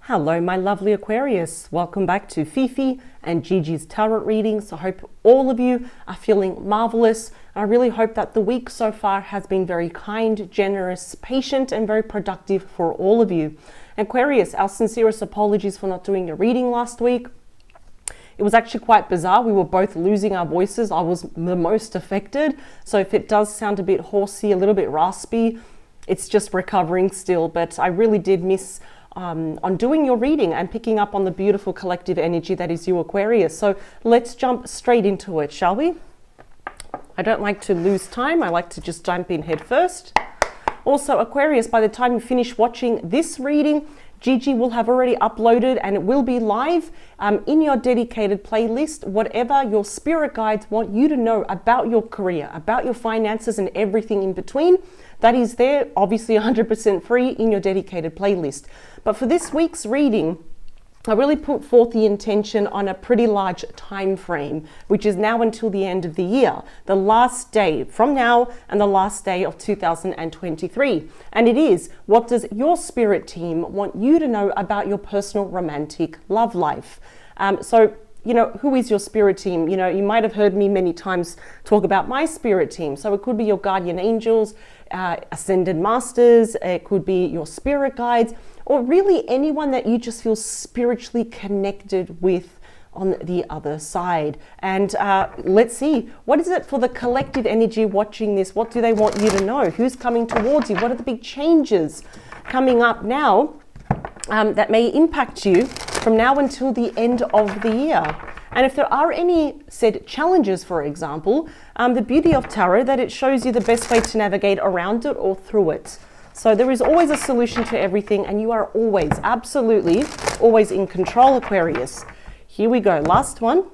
Hello, my lovely Aquarius. Welcome back to Fifi and Gigi's tarot readings. I hope all of you are feeling marvelous. I really hope that the week so far has been very kind, generous, patient, and very productive for all of you. Aquarius, our sincerest apologies for not doing a reading last week. It was actually quite bizarre. We were both losing our voices. I was the most affected. So if it does sound a bit horsey, a little bit raspy, it's just recovering still. But I really did miss on doing your reading and picking up on the beautiful collective energy that is you, Aquarius. So let's jump straight into it, shall we? I don't like to lose time. I like to just jump in head first. Also, Aquarius, by the time you finish watching this reading, Gigi will have already uploaded and it will be live in your dedicated playlist, whatever your spirit guides want you to know about your career, about your finances and everything in between. That is there, obviously 100% free in your dedicated playlist. But for this week's reading, I really put forth the intention on a pretty large time frame, which is now until the end of the year, the last day from now and the last day of 2023. And it is, what does your spirit team want you to know about your personal romantic love life? You know, who is your spirit team? You know, you might have heard me many times talk about my spirit team. So it could be your guardian angels, ascended masters, it could be your spirit guides, or really anyone that you just feel spiritually connected with on the other side. And let's see, what is it for the collective energy watching this? What do they want you to know? Who's coming towards you? What are the big changes coming up now that may impact you from now until the end of the year? And if there are any said challenges, for example, the beauty of tarot that it shows you the best way to navigate around it or through it. So there is always a solution to everything, and you are always, absolutely, always in control, Aquarius. Here we go, last one.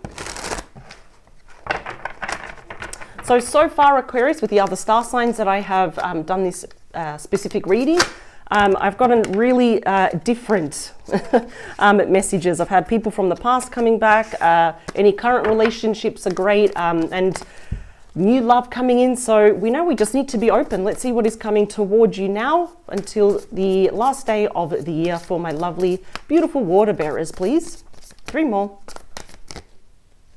So far, Aquarius, with the other star signs that I have done this specific reading, I've gotten really different messages. I've had people from the past coming back. Any current relationships are great, and new love coming in. So we know we just need to be open. Let's see what is coming towards you now until the last day of the year for my lovely, beautiful water bearers, please. 3 more.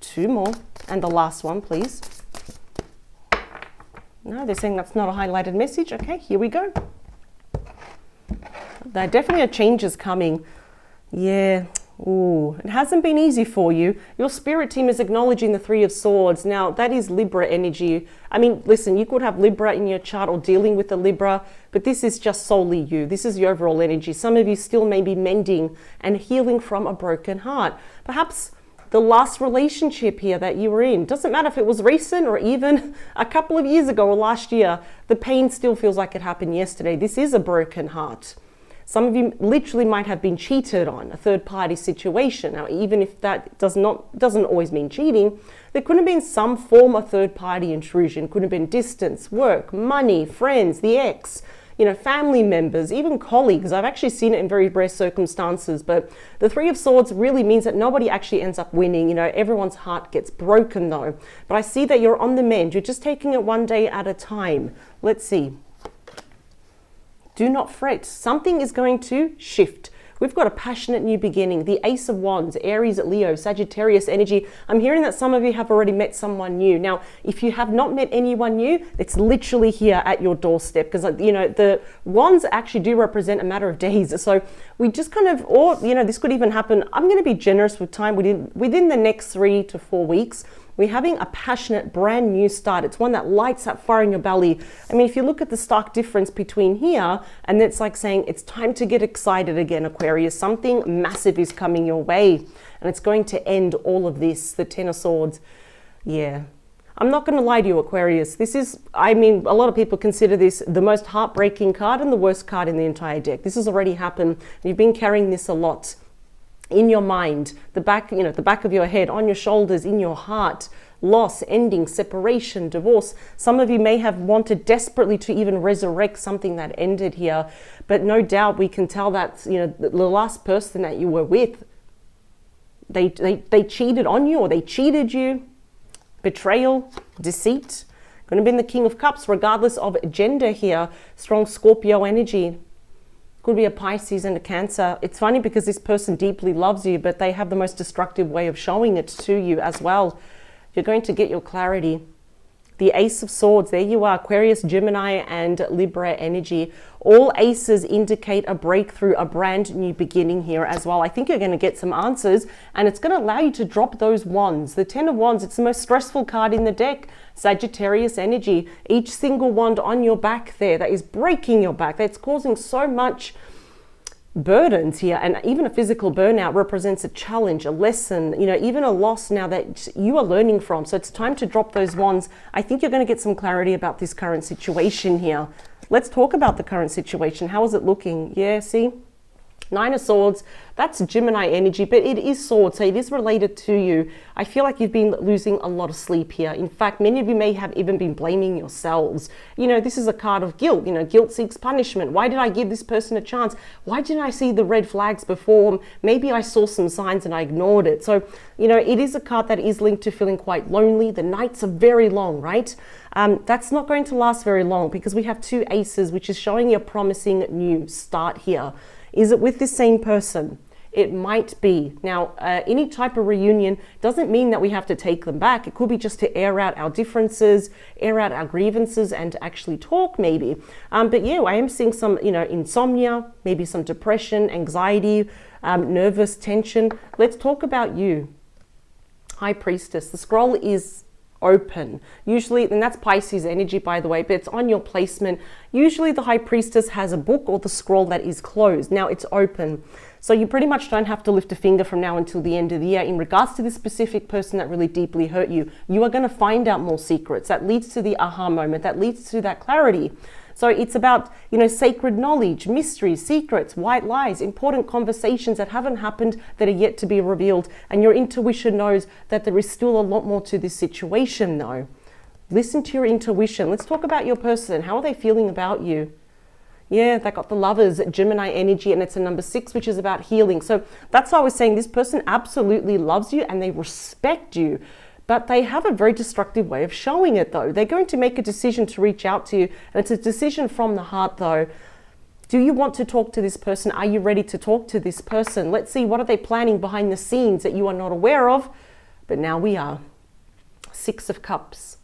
2 more. And the last one, please. No, they're saying that's not a highlighted message. Okay, here we go. There definitely are changes coming. Yeah. Ooh, it hasn't been easy for you. Your spirit team is acknowledging the 3 of Swords. Now, that is Libra energy. I mean, listen, you could have Libra in your chart or dealing with the Libra, but this is just solely you. This is your overall energy. Some of you still may be mending and healing from a broken heart. Perhaps the last relationship here that you were in, doesn't matter if it was recent or even a couple of years ago or last year, the pain still feels like it happened yesterday. This is a broken heart. Some of you literally might have been cheated on, a third-party situation. Now, even if that doesn't always mean cheating, there could have been some form of third-party intrusion. Could have been distance, work, money, friends, the ex, you know, family members, even colleagues. I've actually seen it in very rare circumstances, but the 3 of Swords really means that nobody actually ends up winning. You know, everyone's heart gets broken though. But I see that you're on the mend. You're just taking it one day at a time. Let's see. Do not fret. Something is going to shift. We've got a passionate new beginning. The Ace of Wands, Aries, Leo, Sagittarius energy. I'm hearing that some of you have already met someone new. Now, if you have not met anyone new, it's literally here at your doorstep, because, you know, the Wands actually do represent a matter of days. So we just kind of, or, you know, this could even happen. I'm going to be generous with time within the next 3 to 4 weeks. We're having a passionate brand new start. It's one that lights that fire in your belly. I mean, if you look at the stark difference between here, and it's like saying it's time to get excited again, Aquarius. Something massive is coming your way, and it's going to end all of this. The 10 of Swords. Yeah. I'm not going to lie to you, Aquarius. This is, I mean, a lot of people consider this the most heartbreaking card and the worst card in the entire deck. This has already happened. You've been carrying this a lot. In your mind, the back, you know, the back of your head, on your shoulders, in your heart, loss, ending, separation, divorce. Some of you may have wanted desperately to even resurrect something that ended here, but no doubt we can tell that, you know, the last person that you were with, they cheated on you, or they cheated you. Betrayal, deceit. Going to be in the King of Cups, regardless of gender here. Strong Scorpio energy. Could be a Pisces and a Cancer. It's funny because this person deeply loves you, but they have the most destructive way of showing it to you as well. You're going to get your clarity. The Ace of Swords, there you are, Aquarius, Gemini, and Libra energy. All aces indicate a breakthrough, a brand new beginning here as well. I think you're going to get some answers, and it's going to allow you to drop those wands. The Ten of Wands, it's the most stressful card in the deck. Sagittarius energy, each single wand on your back there, that is breaking your back, that's causing so much burdens here, and even a physical burnout represents a challenge, a lesson, you know, even a loss now that you are learning from. So it's time to drop those wands. I think you're going to get some clarity about this current situation here. Let's talk about the current situation. How is it looking? Yeah, see? Nine of Swords, that's Gemini energy, but it is swords, so it is related to you. I feel like you've been losing a lot of sleep here. In fact, many of you may have even been blaming yourselves. You know, this is a card of guilt. You know, guilt seeks punishment. Why did I give this person a chance? Why didn't I see the red flags before? Maybe I saw some signs and I ignored it. So, you know, it is a card that is linked to feeling quite lonely. The nights are very long, right? That's not going to last very long because we have two aces, which is showing you a promising new start here. Is it with the same person? It might be. Now, any type of reunion doesn't mean that we have to take them back. It could be just to air out our differences, air out our grievances, and actually talk maybe. But yeah, I am seeing some, you know, insomnia, maybe some depression, anxiety, nervous tension. Let's talk about you. High Priestess. The scroll is open. Usually, and that's Pisces energy, by the way, but it's on your placement. Usually the High Priestess has a book or the scroll that is closed. Now it's open. So you pretty much don't have to lift a finger from now until the end of the year. In regards to this specific person that really deeply hurt you, you are going to find out more secrets. That leads to the aha moment. That leads to that clarity. So it's about, you know, sacred knowledge, mysteries, secrets, white lies, important conversations that haven't happened that are yet to be revealed. And your intuition knows that there is still a lot more to this situation though. Listen to your intuition. Let's talk about your person. How are they feeling about you? Yeah, they got the Lovers, Gemini energy, and it's a number 6, which is about healing. So that's why I was saying this person absolutely loves you and they respect you. But they have a very destructive way of showing it though. They're going to make a decision to reach out to you. And it's a decision from the heart though. Do you want to talk to this person? Are you ready to talk to this person? Let's see, what are they planning behind the scenes that you are not aware of? But now we are. 6 of Cups.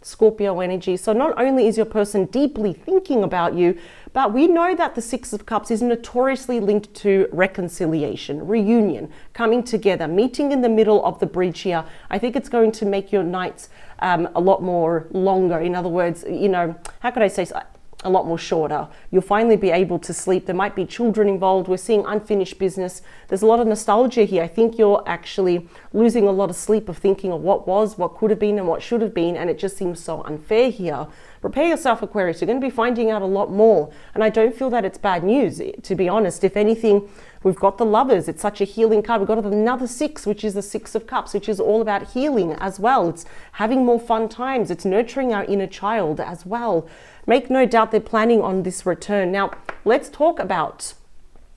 Scorpio energy. So not only is your person deeply thinking about you, but we know that the 6 of Cups is notoriously linked to reconciliation, reunion, coming together, meeting in the middle of the bridge here. I think it's going to make your nights a lot more longer. In other words, you know, how could I say so? A lot more shorter. You'll finally be able to sleep. There might be children involved. We're seeing unfinished business. There's a lot of nostalgia here. I think you're actually losing a lot of sleep of thinking of what was, what could have been, and what should have been, and it just seems so unfair here. Prepare yourself, Aquarius. You're going to be finding out a lot more, and I don't feel that it's bad news, to be honest. If anything, we've got the Lovers. It's such a healing card. We've got another 6, which is the 6 of Cups, which is all about healing as well. It's having more fun times. It's nurturing our inner child as well. Make no doubt they're planning on this return. Now, let's talk about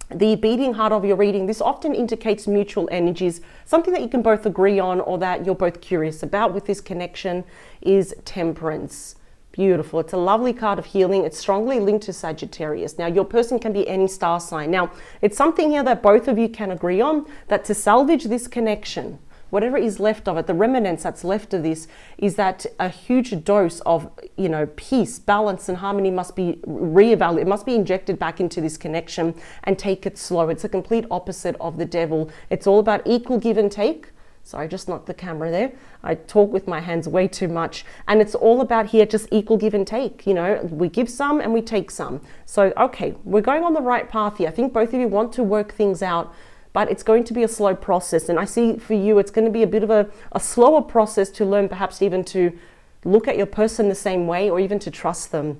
the beating heart of your reading. This often indicates mutual energies. Something that you can both agree on or that you're both curious about with this connection is Temperance. Beautiful. It's a lovely card of healing. It's strongly linked to Sagittarius. Now, your person can be any star sign. Now, it's something here that both of you can agree on, that to salvage this connection, whatever is left of it, the remnants that's left of this, is that a huge dose of, you know, peace, balance, and harmony must be reevaluated. It must be injected back into this connection and take it slow. It's a complete opposite of the devil. It's all about equal give and take. Sorry, I just knocked the camera there. I talk with my hands way too much. And it's all about here, just equal give and take. You know, we give some and we take some. So, okay, we're going on the right path here. I think both of you want to work things out, but it's going to be a slow process. And I see for you, it's going to be a bit of a slower process to learn, perhaps even to look at your person the same way, or even to trust them.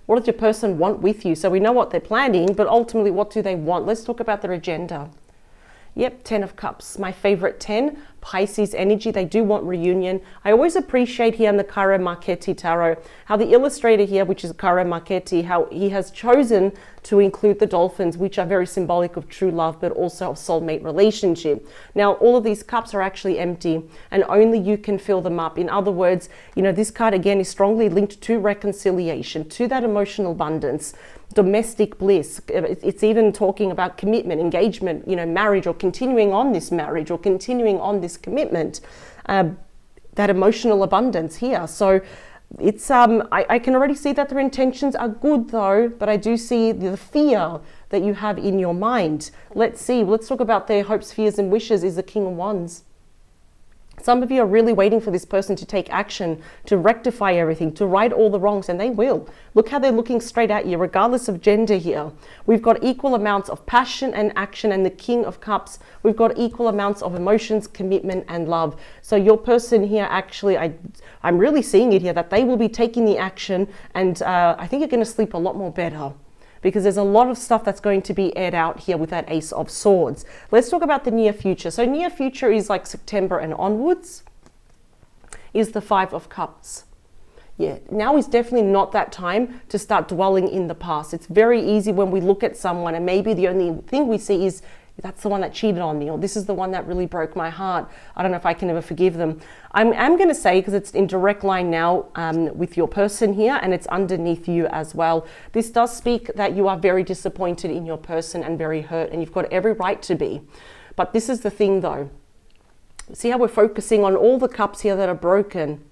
What does your person want with you? So we know what they're planning, but ultimately, what do they want? Let's talk about their agenda. Yep, 10 of Cups, my favorite 10. Pisces energy. They do want reunion. I always appreciate here in the Cara Marchetti Tarot how the illustrator here, which is Cara Marchetti, how he has chosen to include the dolphins, which are very symbolic of true love, but also of soulmate relationship. Now, all of these cups are actually empty and only you can fill them up. In other words, you know, this card again is strongly linked to reconciliation, to that emotional abundance, domestic bliss. It's even talking about commitment, engagement, you know, marriage, or continuing on this marriage, or continuing on this commitment, that emotional abundance here. So it's I can already see that their intentions are good though, but I do see the fear that you have in your mind. Let's talk about their hopes, fears and wishes is the King of Wands. Some of you are really waiting for this person to take action, to rectify everything, to right all the wrongs, and they will. Look how they're looking straight at you, regardless of gender here. We've got equal amounts of passion and action, and the King of Cups, we've got equal amounts of emotions, commitment, and love. So your person here, actually, I'm really seeing it here, that they will be taking the action, and I think you're going to sleep a lot more better, because there's a lot of stuff that's going to be aired out here with that Ace of Swords. Let's talk about the near future. So near future is like September and onwards, is the Five of Cups. Yeah, now is definitely not that time to start dwelling in the past. It's very easy when we look at someone and maybe the only thing we see is, that's the one that cheated on me, or this is the one that really broke my heart. I don't know if I can ever forgive them. I'm going to say, because it's in direct line now with your person here, and it's underneath you as well. This does speak that you are very disappointed in your person and very hurt, and you've got every right to be. But this is the thing though. See how we're focusing on all the cups here that are broken?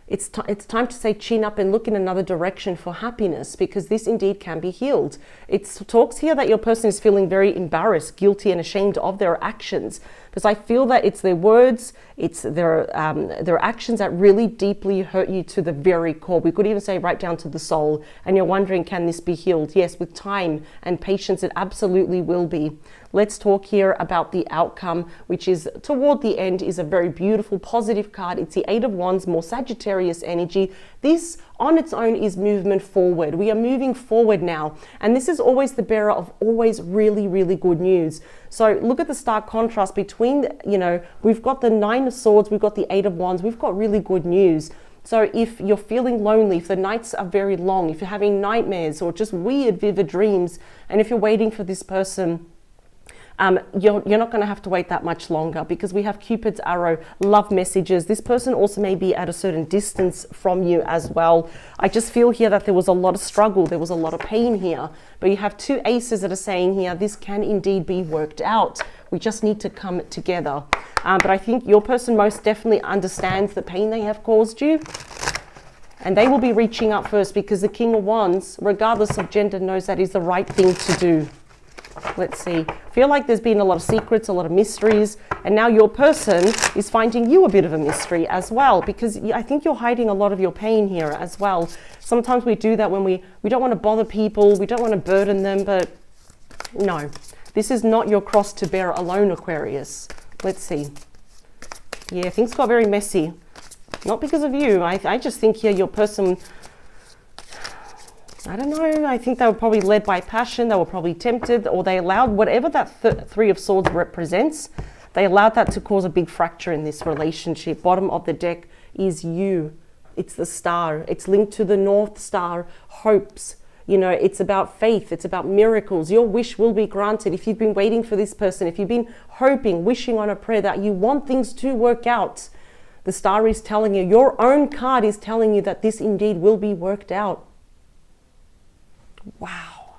It's time to say chin up and look in another direction for happiness, because this indeed can be healed. It talks here that your person is feeling very embarrassed, guilty and ashamed of their actions, because I feel that it's their words, it's their actions that really deeply hurt you to the very core. We could even say right down to the soul, and you're wondering, can this be healed? Yes, with time and patience, it absolutely will be. Let's talk here about the outcome, which is toward the end is a very beautiful, positive card. It's the Eight of Wands, more Sagittarius energy. This on its own is movement forward. We are moving forward now. And this is always the bearer of always really, really good news. So look at the stark contrast between, you know, we've got the Nine of Swords, we've got the Eight of Wands, we've got really good news. So if you're feeling lonely, if the nights are very long, if you're having nightmares or just weird, vivid dreams, and if you're waiting for this person, you're not going to have to wait that much longer, because we have Cupid's arrow, love messages. This person also may be at a certain distance from you as well. I just feel here that there was a lot of struggle, there was a lot of pain here, but you have two aces that are saying here, this can indeed be worked out. We just need to come together. But I think your person most definitely understands the pain they have caused you. And they will be reaching out first, because the King of Wands, regardless of gender, knows that is the right thing to do. Let's see. I feel like there's been a lot of secrets, a lot of mysteries, and now your person is finding you a bit of a mystery as well, because I think you're hiding a lot of your pain here as well. Sometimes we do that when we don't want to bother people, we don't want to burden them, but no, this is not your cross to bear alone, Aquarius. Let's see. Yeah, things got very messy. Not because of you. I just think here your person, I don't know, I think they were probably led by passion, they were probably tempted, or they allowed whatever that Three of Swords represents, they allowed that to cause a big fracture in this relationship. Bottom of the deck is you. It's the star. It's linked to the North Star, hopes. You know, it's about faith. It's about miracles. Your wish will be granted. If you've been waiting for this person, if you've been hoping, wishing on a prayer that you want things to work out, the star is telling you, your own card is telling you that this indeed will be worked out. Wow,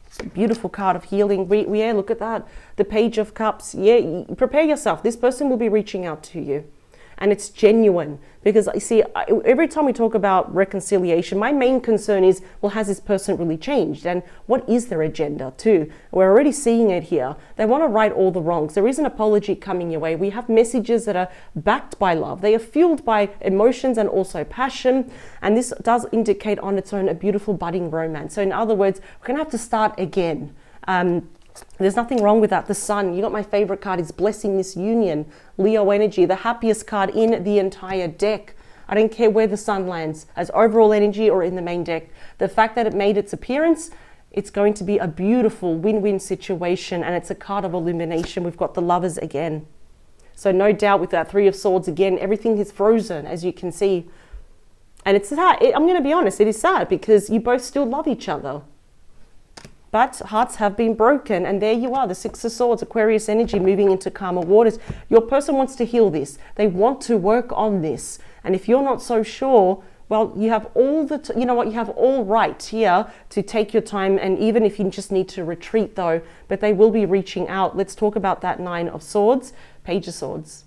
it's a beautiful card of healing. Yeah, look at that, the Page of Cups. Yeah, prepare yourself, this person will be reaching out to you, and it's genuine, because you see, every time we talk about reconciliation, my main concern is, well, has this person really changed, and what is their agenda too? We're already seeing it here. They want to right all the wrongs. There is an apology coming your way. We have messages that are backed by love. They are fueled by emotions and also passion, and this does indicate on its own a beautiful budding romance. So in other words, we're gonna have to start again. There's nothing wrong with that. The Sun, you got my favorite card, is blessing this union. Leo energy, the happiest card in the entire deck. I don't care where the Sun lands, as overall energy or in the main deck. The fact that it made its appearance, it's going to be a beautiful win-win situation, and it's a card of illumination. We've got the Lovers again. So no doubt with that Three of Swords, again, everything is frozen, as you can see. And it's sad. I'm going to be honest, it is sad because you both still love each other. But hearts have been broken, and there you are, the Six of Swords, Aquarius energy moving into calmer waters. Your person wants to heal this. They want to work on this. And if you're not so sure, well, you have all you know what, you have all right here to take your time, and even if you just need to retreat though, but they will be reaching out. Let's talk about that Nine of Swords, Page of Swords.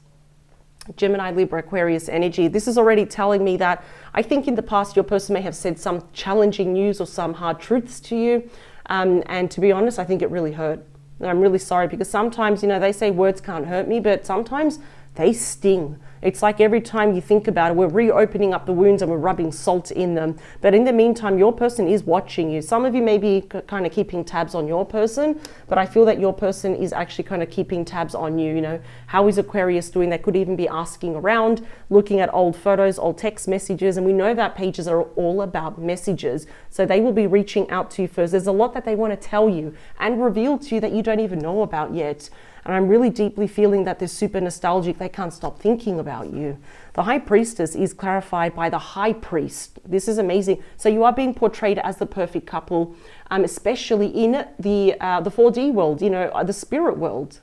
Gemini, Libra, Aquarius energy. This is already telling me that I think in the past your person may have said some challenging news or some hard truths to you. And to be honest, I think it really hurt. And I'm really sorry because sometimes, you know, they say words can't hurt me, but sometimes they sting. It's like every time you think about it, we're reopening up the wounds and we're rubbing salt in them. But in the meantime, your person is watching you. Some of you may be kind of keeping tabs on your person, but I feel that your person is actually kind of keeping tabs on you. You know, how is Aquarius doing? They could even be asking around, looking at old photos, old text messages. And we know that pages are all about messages. So they will be reaching out to you first. There's a lot that they want to tell you and reveal to you that you don't even know about yet. And I'm really deeply feeling that they're super nostalgic. They can't stop thinking about you. The High Priestess is clarified by the High Priest. This is amazing. So you are being portrayed as the perfect couple, especially in the 4D world, you know, the spirit world.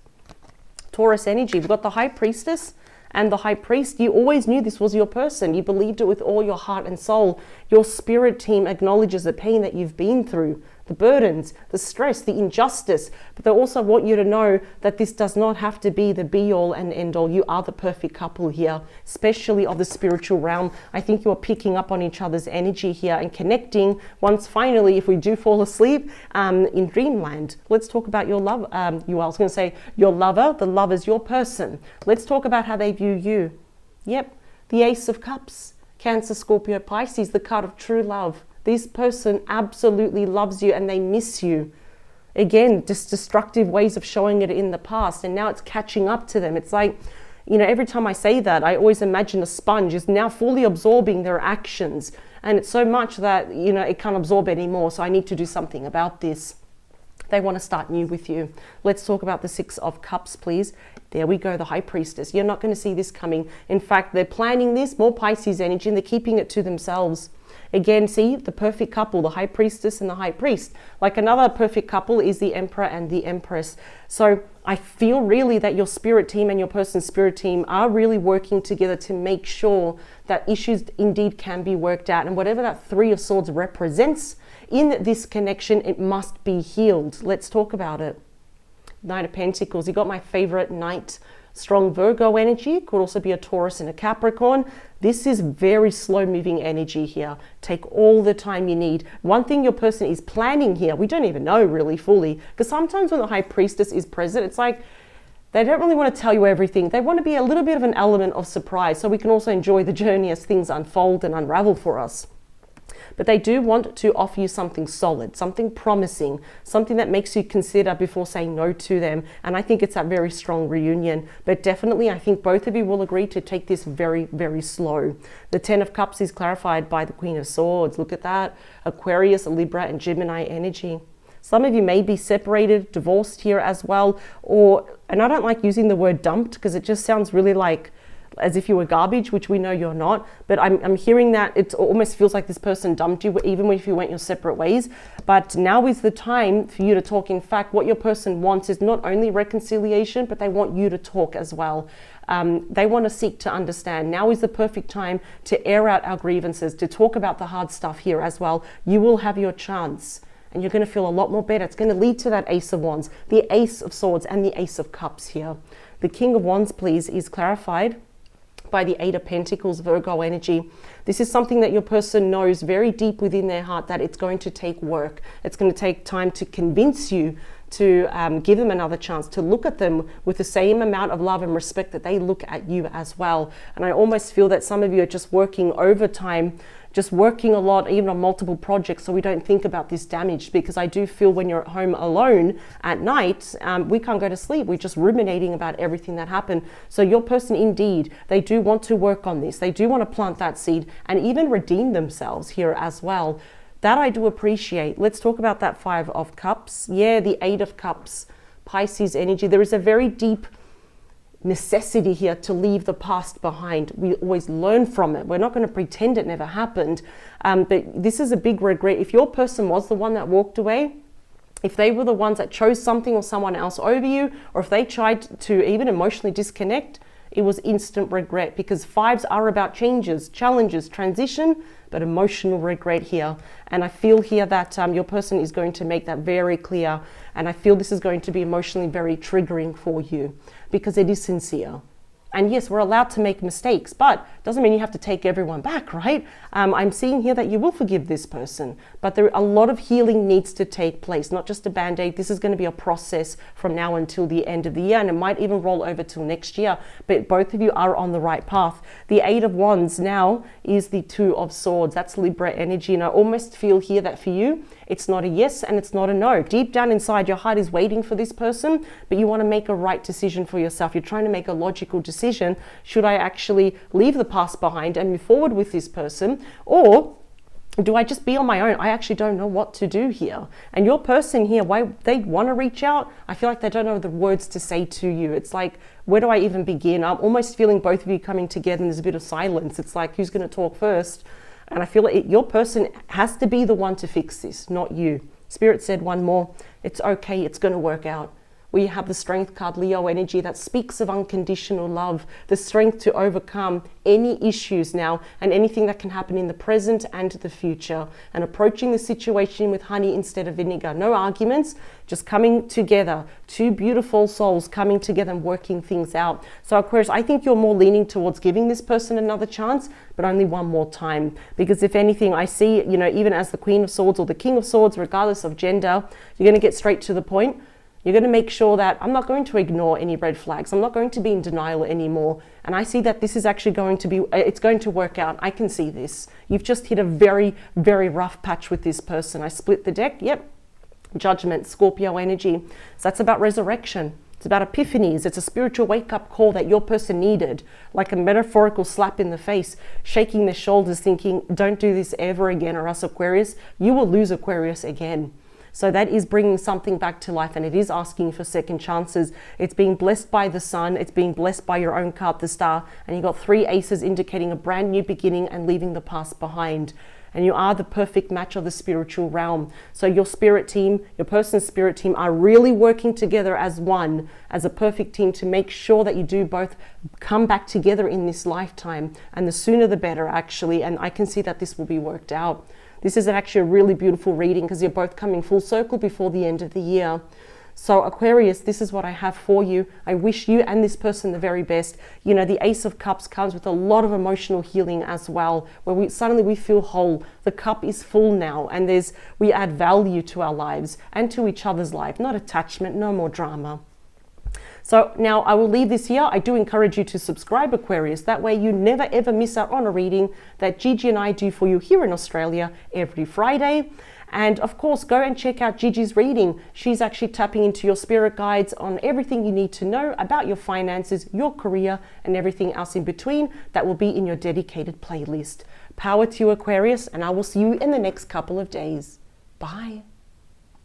Taurus energy. We've got the High Priestess and the High Priest. You always knew this was your person. You believed it with all your heart and soul. Your spirit team acknowledges the pain that you've been through, the burdens, the stress, the injustice, but they also want you to know that this does not have to be the be-all and end-all. You are the perfect couple here, especially of the spiritual realm. I think you're picking up on each other's energy here and connecting once finally, if we do fall asleep, in dreamland. Let's talk about your love. I was going to say your lover. The lover's your person. Let's talk about how they view you. Yep, the Ace of Cups, Cancer, Scorpio, Pisces, the card of true love. This person absolutely loves you and they miss you. Again, just destructive ways of showing it in the past, and now it's catching up to them. It's like, you know, every time I say that, I always imagine a sponge is now fully absorbing their actions. And it's so much that, you know, it can't absorb anymore. So I need to do something about this. They want to start new with you. Let's talk about the Six of Cups, please. There we go, the High Priestess. You're not going to see this coming. In fact, they're planning this, more Pisces energy, and they're keeping it to themselves. Again, see, the perfect couple, the High Priestess and the High Priest. Like another perfect couple is the Emperor and the Empress. So I feel really that your spirit team and your person's spirit team are really working together to make sure that issues indeed can be worked out. And whatever that Three of Swords represents in this connection, it must be healed. Let's talk about it. Knight of Pentacles. You got my favorite knight. Strong Virgo energy, could also be a Taurus and a Capricorn. This is very slow moving energy here. Take all the time you need. One thing your person is planning here, we don't even know really fully, because sometimes when the High Priestess is present, it's like they don't really want to tell you everything. They want to be a little bit of an element of surprise so we can also enjoy the journey as things unfold and unravel for us. But they do want to offer you something solid, something promising, something that makes you consider before saying no to them. And I think it's a very strong reunion. But definitely, I think both of you will agree to take this very, very slow. The Ten of Cups is clarified by the Queen of Swords. Look at that. Aquarius, Libra, and Gemini energy. Some of you may be separated, divorced here as well. And I don't like using the word dumped because it just sounds really like as if you were garbage, which we know you're not. But I'm hearing that it almost feels like this person dumped you, even if you went your separate ways. But now is the time for you to talk. In fact, what your person wants is not only reconciliation, but they want you to talk as well. They want to seek to understand. Now is the perfect time to air out our grievances, to talk about the hard stuff here as well. You will have your chance. And you're going to feel a lot more better. It's going to lead to that Ace of Wands, the Ace of Swords, and the Ace of Cups here. The King of Wands, please, is clarified by the Eight of Pentacles, Virgo energy. This is something that your person knows very deep within their heart that it's going to take work. It's going to take time to convince you to give them another chance, to look at them with the same amount of love and respect that they look at you as well. And I almost feel that some of you are just working overtime, just working a lot, even on multiple projects, so we don't think about this damage. Because I do feel when you're at home alone at night, we can't go to sleep. We're just ruminating about everything that happened. So your person, indeed, they do want to work on this. They do want to plant that seed and even redeem themselves here as well. That I do appreciate. Let's talk about that Five of Cups. Yeah, the Eight of Cups, Pisces energy. There is a very deep necessity here to leave the past behind. We always learn from it. We're not going to pretend it never happened. But this is a big regret. If your person was the one that walked away, if they were the ones that chose something or someone else over you, or if they tried to even emotionally disconnect, it was instant regret, because fives are about changes, challenges, transition, but emotional regret here. And I feel here that your person is going to make that very clear. And I feel this is going to be emotionally very triggering for you, because it is sincere. And yes, we're allowed to make mistakes, but doesn't mean you have to take everyone back, right? I'm seeing here that you will forgive this person, but a lot of healing needs to take place, not just a band-aid. This is going to be a process from now until the end of the year, and it might even roll over till next year, but both of you are on the right path. The Eight of Wands now is the Two of Swords. That's Libra energy, and I almost feel here that for you, it's not a yes and it's not a no. Deep down inside, your heart is waiting for this person, but you want to make a right decision for yourself. You're trying to make a logical decision. Should I actually leave the past behind and move forward with this person? Or do I just be on my own? I actually don't know what to do here. And your person here, why they want to reach out, I feel like they don't know the words to say to you. It's like, where do I even begin? I'm almost feeling both of you coming together and there's a bit of silence. It's like, who's going to talk first? And I feel like your person has to be the one to fix this, not you. Spirit said one more. It's okay. It's going to work out. We have the Strength card, Leo energy, that speaks of unconditional love, the strength to overcome any issues now and anything that can happen in the present and the future, and approaching the situation with honey instead of vinegar. No arguments, just coming together. Two beautiful souls coming together and working things out. So Aquarius, I think you're more leaning towards giving this person another chance, but only one more time. Because if anything, I see, even as the Queen of Swords or the King of Swords, regardless of gender, you're going to get straight to the point. You're going to make sure that I'm not going to ignore any red flags. I'm not going to be in denial anymore. And I see that this is actually going to be, it's going to work out. I can see this. You've just hit a very, very rough patch with this person. I split the deck. Yep. Judgment, Scorpio energy. So that's about resurrection. It's about epiphanies. It's a spiritual wake-up call that your person needed, like a metaphorical slap in the face, shaking their shoulders, thinking, don't do this ever again, or else Aquarius, you will lose Aquarius again. So that is bringing something back to life, and it is asking for second chances. It's being blessed by the sun. It's being blessed by your own card, the star. And you've got three aces indicating a brand new beginning and leaving the past behind. And you are the perfect match of the spiritual realm. So your spirit team, your person's spirit team are really working together as one, as a perfect team, to make sure that you do both come back together in this lifetime. And the sooner the better, actually. And I can see that this will be worked out. This is actually a really beautiful reading because you're both coming full circle before the end of the year. So Aquarius, this is what I have for you. I wish you and this person the very best. The Ace of Cups comes with a lot of emotional healing as well, where suddenly we feel whole. The cup is full now, and we add value to our lives and to each other's life, not attachment, no more drama. So now I will leave this here. I do encourage you to subscribe, Aquarius. That way you never ever miss out on a reading that Gigi and I do for you here in Australia every Friday. And of course, go and check out Gigi's reading. She's actually tapping into your spirit guides on everything you need to know about your finances, your career, and everything else in between. That will be in your dedicated playlist. Power to you, Aquarius, and I will see you in the next couple of days. Bye.